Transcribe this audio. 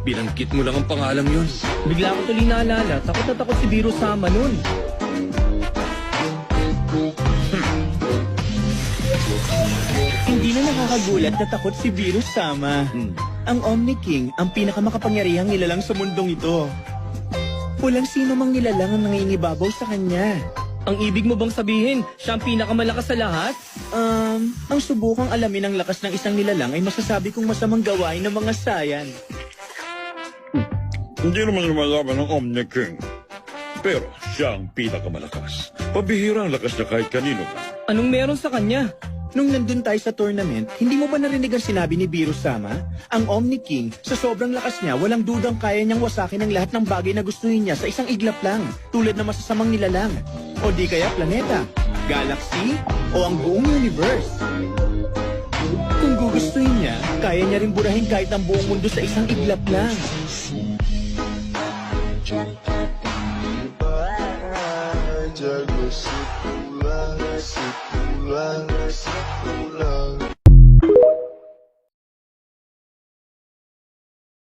Binanggit mo lang ang pangalan yun. Bigla ko tuloy naalala, takot na takot si Biro Sama nun. Hindi na nakakagulat na takot si Biro Sama. Ang Omni King ang pinakamakapangyarihang nilalang sa mundong ito. Walang sino mang nilalang ang nangingibabaw sa kanya. Ang ibig mo bang sabihin, siya ang pinakamalakas sa lahat? Ang subukang alamin ang lakas ng isang nilalang ay masasabi kong masamang gawain ng mga sayan. Hindi naman lumalaban ng Omni King. Pero siya ang pinakamalakas. Pabihira ang lakas niya kahit kanino ka. Anong meron sa kanya? Nung nandun tayo sa tournament, hindi mo ba narinig ang sinabi ni Biro Sama? Ang Omni King, sa sobrang lakas niya, walang dudang kaya niyang wasakin ang lahat ng bagay na gustuhin niya sa isang iglap lang, tulad ng masasamang nilalang. O di kaya planeta, galaxy, o ang buong universe. Kung gugustuhin niya, kaya niya rin burahin kahit ang buong mundo sa isang iglap lang.